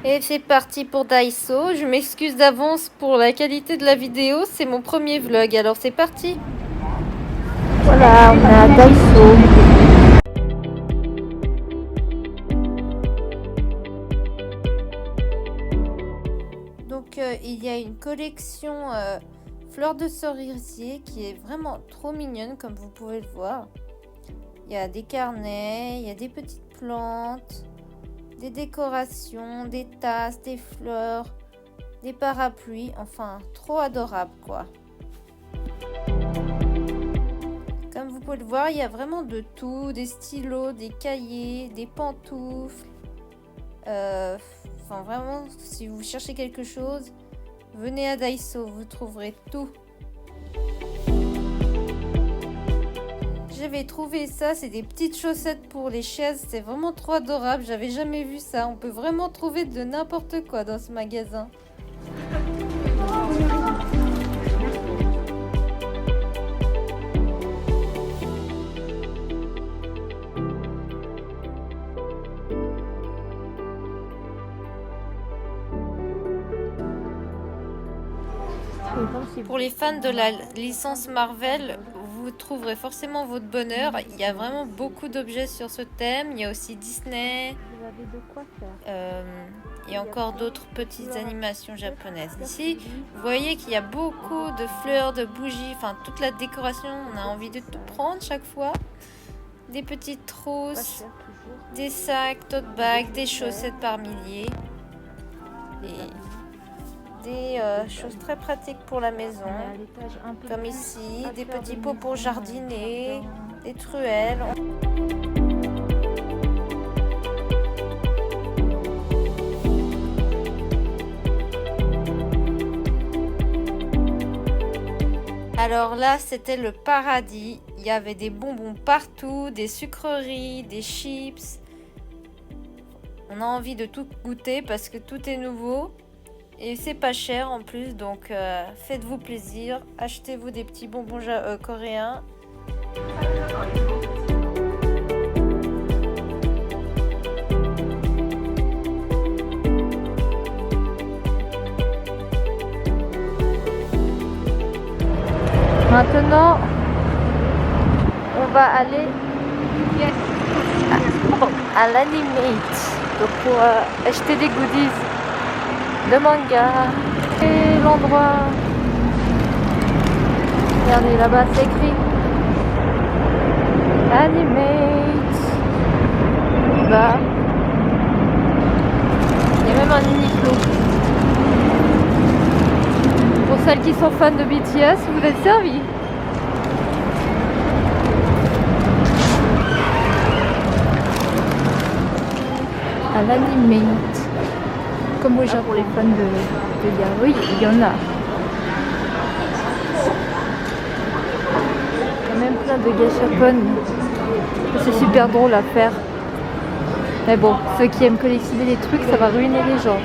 Et c'est parti pour Daiso. Je m'excuse d'avance pour la qualité de la vidéo, c'est mon premier vlog, alors c'est parti. Voilà, on est à Daiso. Donc il y a une collection fleurs de cerisier qui est vraiment trop mignonne comme vous pouvez le voir. Il y a des carnets, il y a des petites plantes, des décorations, des tasses, des fleurs, des parapluies, enfin trop adorable quoi. Comme vous pouvez le voir, il y a vraiment de tout, des stylos, des cahiers, des pantoufles. Enfin vraiment, si vous cherchez quelque chose, venez à Daiso, vous trouverez tout. J'avais trouvé ça, c'est des petites chaussettes pour les chaises, c'est vraiment trop adorable, j'avais jamais vu ça. On peut vraiment trouver de n'importe quoi dans ce magasin. Pour les fans de la licence Marvel, vous trouverez forcément votre bonheur. Il y a vraiment beaucoup d'objets sur ce thème. Il y a aussi Disney. Vous avez de quoi faire. Et encore d'autres petites animations japonaises. Ici, vous voyez qu'il y a beaucoup de fleurs, de bougies, enfin toute la décoration. On a envie de tout prendre chaque fois. Des petites trousses, des sacs, tote bags, des chaussettes par milliers. Et des choses très pratiques pour la maison, comme ici, des petits pots pour jardiner, des truelles. Alors là, c'était le paradis. Il y avait des bonbons partout, des sucreries, des chips. On a envie de tout goûter parce que tout est nouveau. Et c'est pas cher en plus, donc faites-vous plaisir, achetez-vous des petits bonbons coréens. Maintenant, on va aller à l'Animate donc pour acheter des goodies. Le manga et l'endroit. Regardez là-bas, c'est écrit Animate. Là, il y a même un Uniqlo. Pour celles qui sont fans de BTS, vous êtes servis. À l'Animate. Comme au Japon, pour les fans de yaoi, oui, il y en a. Il y a même plein de gashapon. C'est super drôle à faire. Mais bon, ceux qui aiment collectionner les trucs, ça va ruiner les gens.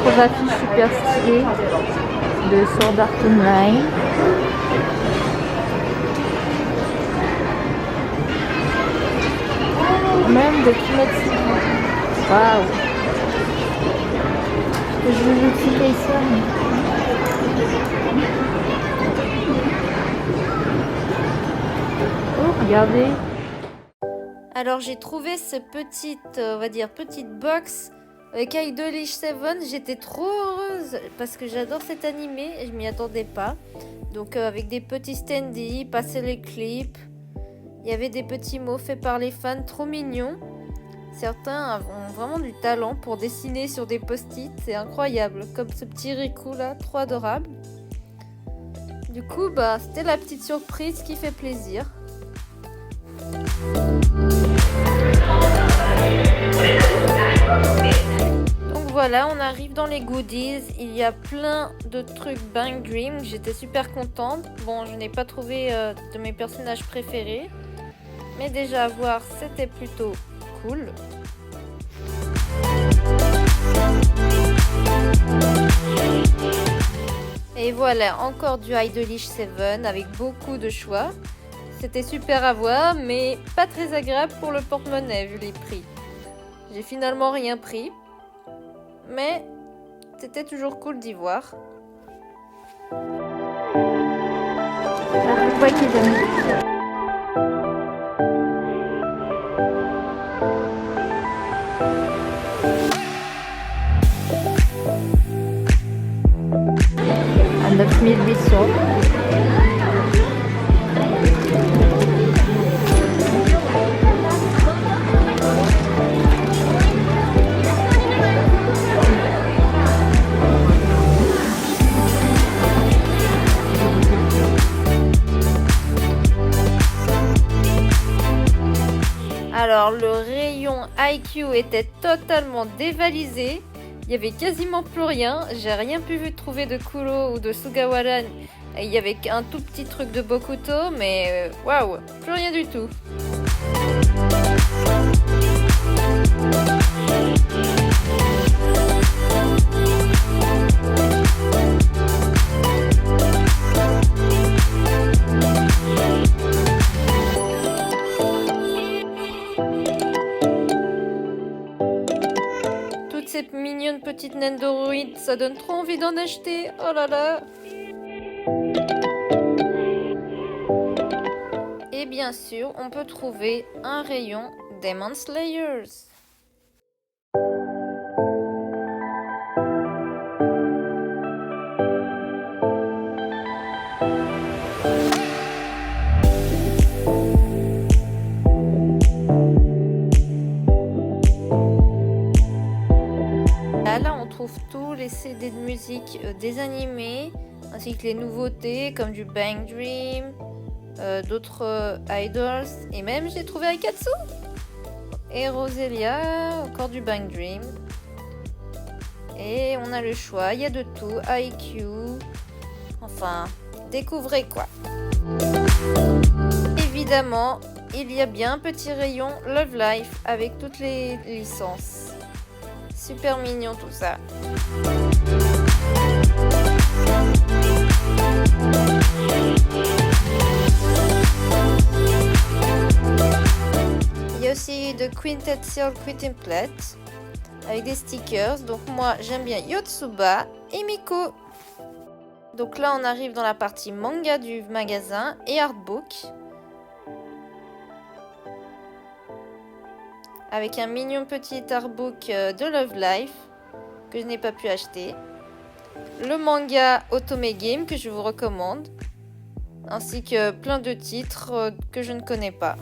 Trois affiches super stylées de Sword Art Online. Même de Kimetsu. Waouh! Je veux aussi ça. Oh, regardez. Alors j'ai trouvé ce on va dire petite box avec Idolish 7, j'étais trop heureuse parce que j'adore cet animé et je m'y attendais pas. Donc avec des petits standees, passer les clips, il y avait des petits mots faits par les fans, trop mignons. Certains ont vraiment du talent pour dessiner sur des post-it, c'est incroyable, comme ce petit Riku là, trop adorable. Du coup, c'était la petite surprise qui fait plaisir. Donc voilà, on arrive dans les goodies. Il y a plein de trucs Bang Dream. J'étais super contente. Bon, je n'ai pas trouvé de mes personnages préférés, mais déjà à voir, c'était plutôt cool. voilà, encore du Idolish 7 avec beaucoup de choix. C'était super à voir, mais pas très agréable pour le porte-monnaie vu les prix. J'ai finalement rien pris, mais c'était toujours cool d'y voir. Je vois qu'ils aiment. À 9800. Alors le rayon IQ était totalement dévalisé, il y avait quasiment plus rien, j'ai rien pu trouver de Kuro ou de Sugawara, il y avait un tout petit truc de Bokuto, mais waouh, plus rien du tout. Cette mignonne petite naine d'Oroid, ça donne trop envie d'en acheter, oh là là. Et bien sûr, on peut trouver un rayon Demon Slayers. Là, on trouve tous les CD de musique des animés, ainsi que les nouveautés comme du Bang Dream, d'autres idols, et même j'ai trouvé Aikatsu et Roselia, encore du Bang Dream. Et on a le choix, il y a de tout, IQ, enfin, découvrez quoi. Évidemment, il y a bien un petit rayon Love Life avec toutes les licences. Super mignon tout ça. Il y a aussi de Quintet Circuit Template avec des stickers. Donc moi j'aime bien Yotsuba et Miko. Donc là on arrive dans la partie manga du magasin et artbook. Avec un mignon petit artbook de Love Life que je n'ai pas pu acheter. Le manga Otome Game que je vous recommande. Ainsi que plein de titres que je ne connais pas.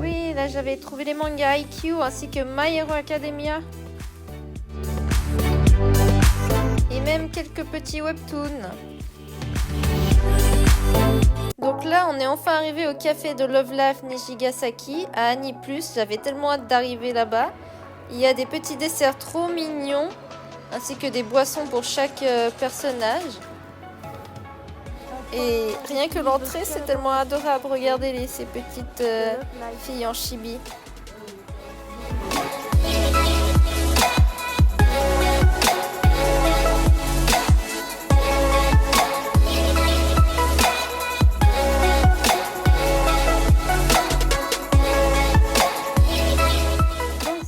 Oui, là j'avais trouvé les mangas IQ ainsi que My Hero Academia. Et même quelques petits webtoons. Donc là, on est enfin arrivé au café de Love Life Nishigasaki à Annie Plus. J'avais tellement hâte d'arriver là-bas. Il y a des petits desserts trop mignons, ainsi que des boissons pour chaque personnage. Et rien que l'entrée, c'est tellement adorable. Regardez ces petites filles en chibi.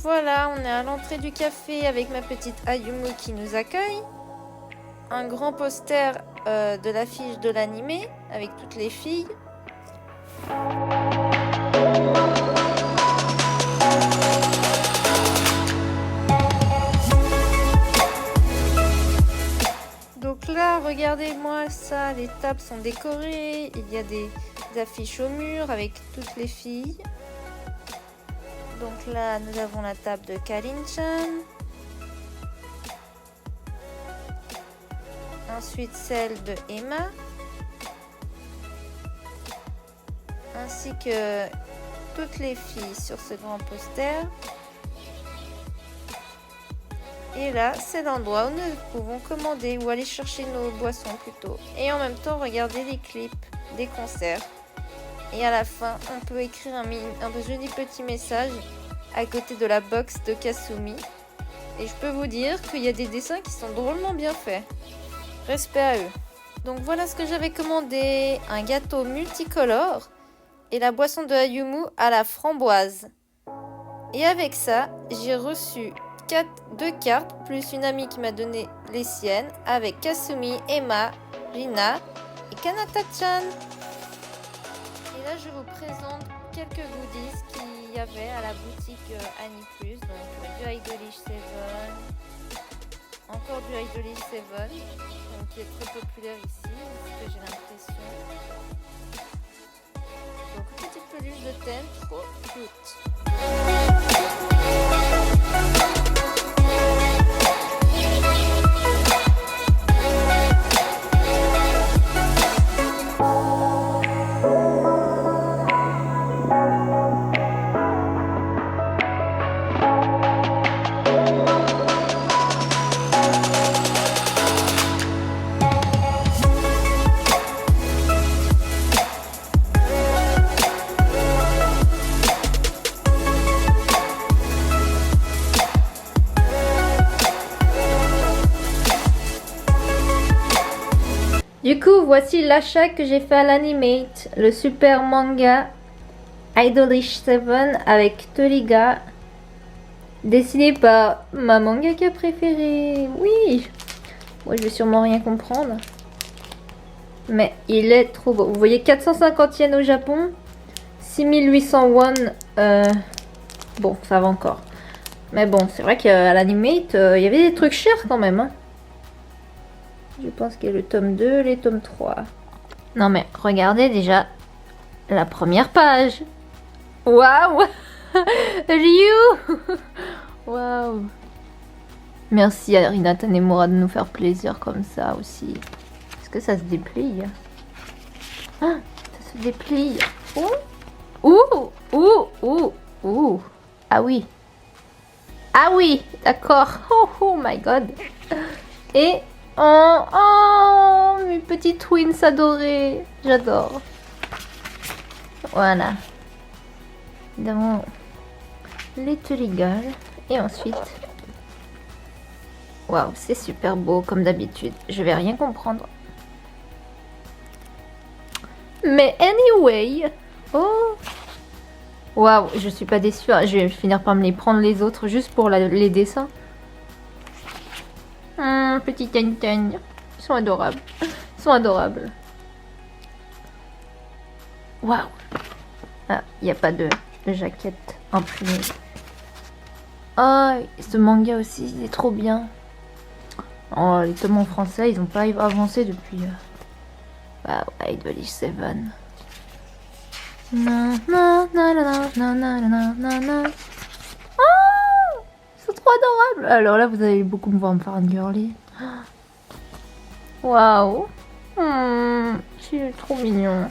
Voilà, on est à l'entrée du café avec ma petite Ayumu qui nous accueille. Un grand poster de l'affiche de l'animé avec toutes les filles. Donc là, regardez-moi ça, les tables sont décorées. Il y a des affiches au mur avec toutes les filles. Donc là, nous avons la table de Karin-chan. Ensuite, celle de Emma. Ainsi que toutes les filles sur ce grand poster. Et là, c'est l'endroit où nous pouvons commander ou aller chercher nos boissons plutôt. Et en même temps, regarder les clips des concerts. Et à la fin, on peut écrire un joli petit message à côté de la box de Kasumi. Et je peux vous dire qu'il y a des dessins qui sont drôlement bien faits. Respect à eux. Donc voilà ce que j'avais commandé. Un gâteau multicolore et la boisson de Ayumu à la framboise. Et avec ça, j'ai reçu 2 cartes plus une amie qui m'a donné les siennes avec Kasumi, Emma, Rina et Kanata-chan. Et là, je vous présente quelques goodies qu'il y avait à la boutique Annie Plus. Donc du Idolish 7, encore du Idolish 7, donc, qui est très populaire ici, ce que j'ai l'impression. Donc petite peluche de thème, trop cute. Du coup, voici l'achat que j'ai fait à l'Animate, le super manga Idolish 7 avec Toriga, dessiné par ma mangaka préférée. Oui, moi je vais sûrement rien comprendre, mais il est trop beau. Vous voyez, 450 yens au Japon, 6800 won. Bon, ça va encore, mais bon, c'est vrai qu'à l'Animate, il y avait des trucs chers quand même, hein. Je pense qu'il y a le tome 2, les tomes 3. Non mais regardez déjà la première page. Waouh. Ryu. Waouh. Merci à Rina Tanemura de nous faire plaisir comme ça aussi. Est-ce que ça se déplie? Ah, ça se déplie. Ouh. Ah oui. Ah oui, d'accord. Oh my god. Et... Oh, mes petits twins adorés. J'adore. Voilà. Dans les Torigal. Et ensuite... Waouh, c'est super beau comme d'habitude. Je vais rien comprendre. Mais anyway... Oh. Waouh, je suis pas déçue. Je vais finir par me les prendre les autres juste pour les dessins. Petit Ten. Ils sont adorables. Waouh. Ah, il n'y a pas de jaquette imprimée. Oh, ce manga aussi, il est trop bien. Oh, les tomes en français, ils n'ont pas avancé depuis... Waouh, Idolish 7. Trop adorable. Alors là, vous allez beaucoup me voir me faire une girly. Waouh. C'est trop mignon.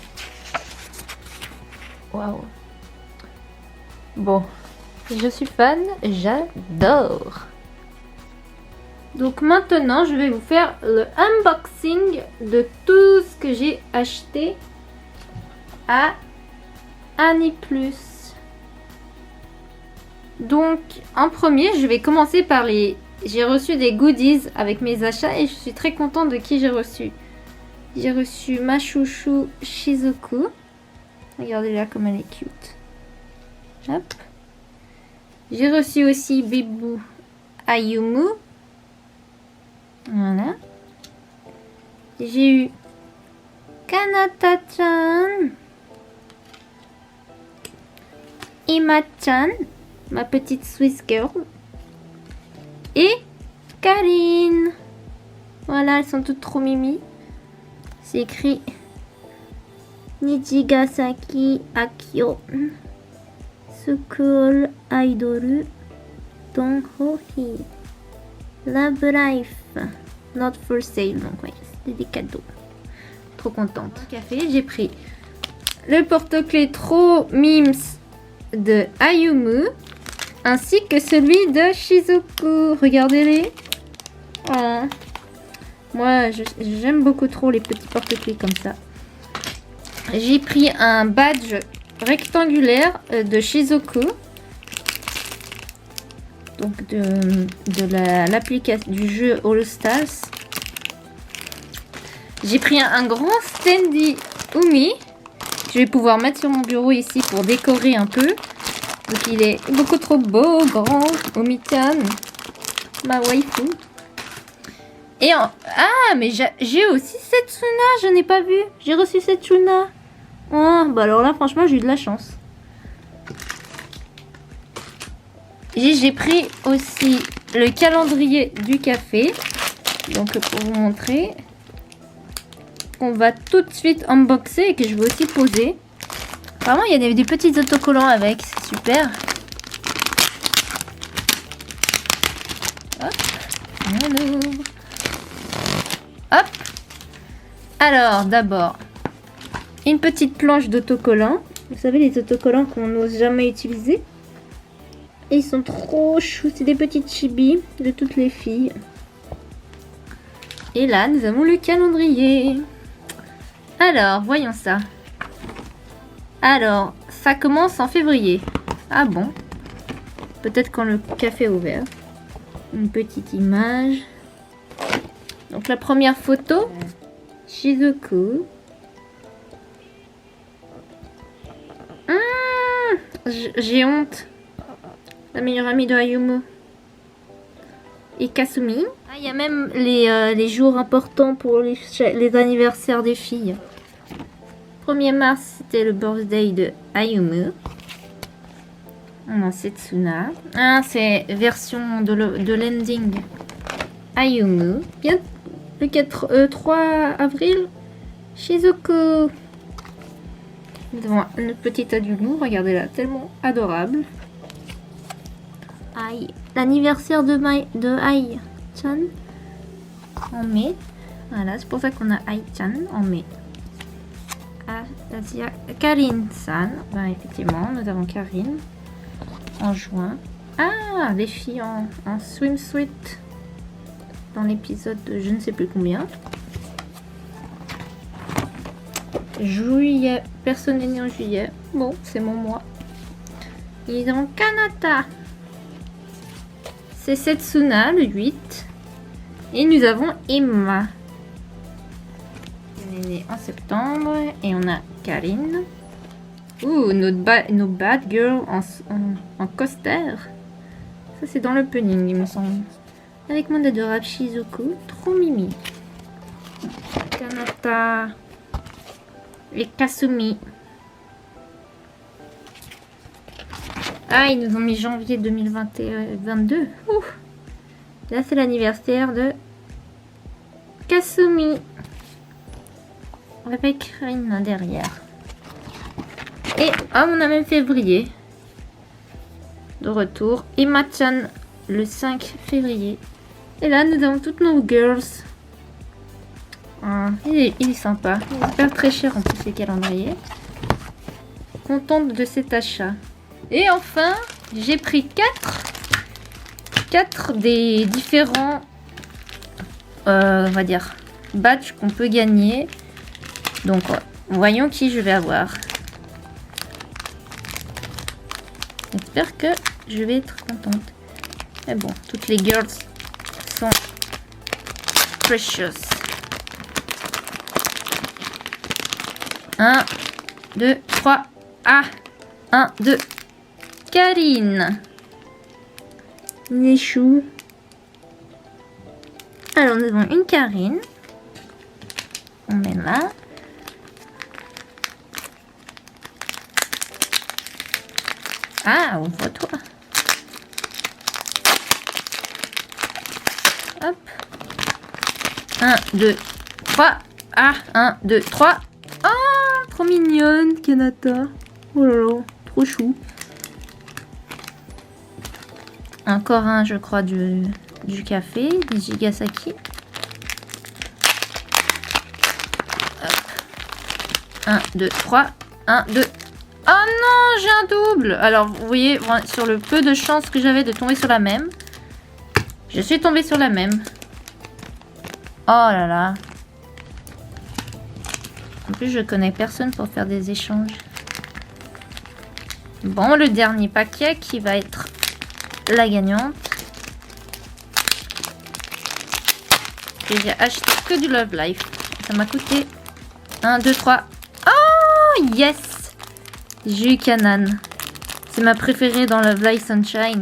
Waouh. Bon, je suis fan, j'adore. Donc maintenant, je vais vous faire le unboxing de tout ce que j'ai acheté à Annie Plus. Donc, en premier, je vais commencer par les... J'ai reçu des goodies avec mes achats et je suis très contente de qui j'ai reçu. J'ai reçu ma chouchou Shizuku. Regardez-la comme elle est cute. Hop. J'ai reçu aussi Bibou Ayumu. Voilà. J'ai eu Kanata-chan. Ima-chan. Ma petite Swiss girl. Et Karine. Voilà, elles sont toutes trop mimi. C'est écrit Nijigasaki Akio School Idol Donhohi Love Life Not for sale. Donc ouais, c'était des cadeaux. Trop contente. Café, j'ai pris le porte-clés trop mimes de Ayumu, ainsi que celui de Shizuku. Regardez-les. Oh. Moi, j'aime beaucoup trop les petits porte-clés comme ça. J'ai pris un badge rectangulaire de Shizuku. Donc l'application du jeu All Stars. J'ai pris un grand standy Umi. Je vais pouvoir mettre sur mon bureau ici pour décorer un peu. Donc il est beaucoup trop beau, grand, Umi-chan, ma waifu. Et ah, mais j'ai aussi Setsuna, je n'ai pas vu. J'ai reçu Setsuna. Oh, bah alors là, franchement, j'ai eu de la chance. J'ai pris aussi le calendrier du café. Donc pour vous montrer, on va tout de suite unboxer et que je vais aussi poser. Vraiment, il y a des petits autocollants avec, c'est super. Hop, on ouvre. Hop. Alors, d'abord, une petite planche d'autocollants. Vous savez, les autocollants qu'on n'ose jamais utiliser. Et ils sont trop choux. C'est des petites chibis de toutes les filles. Et là, nous avons le calendrier. Alors, voyons ça. Alors, ça commence en février. Ah bon? Peut-être quand le café est ouvert. Une petite image. Donc la première photo, Shizuku. J'ai honte. La meilleure amie de Ayumu. Et Kasumi. Ah, il y a même les jours importants pour les anniversaires des filles. 1er mars, c'était le birthday de Ayumu. On a Setsuna. Ah, c'est version de l'ending. Ayumu. Bien, le 3 avril, Shizuku. Nous avons une petite Adulu, regardez-la, tellement adorable. Aïe, l'anniversaire de Ai-chan en mai. Voilà, c'est pour ça qu'on a Ai-chan en mai. Ah, Karine-san, ben, effectivement, nous avons Karine en juin. Ah, les filles en swimsuit dans l'épisode de je ne sais plus combien. Juillet, personne n'est né en juillet. Bon, c'est mon mois. Ils ont Kanata. C'est Setsuna, le 8. Et nous avons Emma. Elle est née en septembre. Et on a Karine. Ouh, nos bad girls en coaster. Ça, c'est dans l'opening, il me semble. Avec mon adorable Shizuku. Trop mimi. Kanata. Et Kasumi. Ah, ils nous ont mis janvier 2022. Ouf. Là, c'est l'anniversaire de Kasumi. Avec Rin derrière. Et on a même février. De retour. Emma-chan le 5 février. Et là, nous avons toutes nos girls. Ah, il est sympa. Il est pas très cher en plus les calendriers. Contente de cet achat. Et enfin, j'ai pris 4 des différents, on va dire, badges qu'on peut gagner. Donc, voyons qui je vais avoir. J'espère que je vais être contente. Mais bon, toutes les girls sont precious. 1, 2, 3. Ah, 1, 2. Karine. Les choux. Alors, nous avons une Karine. On met là. Ah, ouvre-toi. Hop. 1, 2, 3. Ah, 1, 2, 3. Ah, trop mignonne, Kanata. Oh là là, trop chou. Encore un, je crois, du café, des Gigasaki. Hop. 1, 2, 3. 1, 2. Oh non, j'ai un double. Alors, vous voyez, sur le peu de chance que j'avais de tomber sur la même, je suis tombée sur la même. Oh là là. plus, je connais personne pour faire des échanges. Bon, le dernier paquet qui va être la gagnante. Et j'ai acheté que du Love Life. Ça m'a coûté 1, 2, 3. Oh, yes! J'ai eu Canan. C'est ma préférée dans Love Life Sunshine.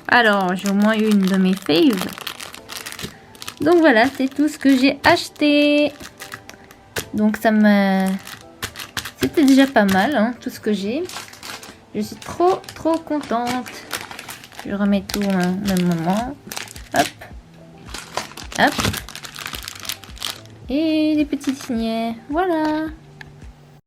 Alors, j'ai au moins eu une de mes faves. Donc voilà, c'est tout ce que j'ai acheté. Donc ça m'a... C'était déjà pas mal, hein, tout ce que j'ai. Je suis trop contente. Je remets tout au même moment. Hop. Hop. Et les petits signets. Voilà.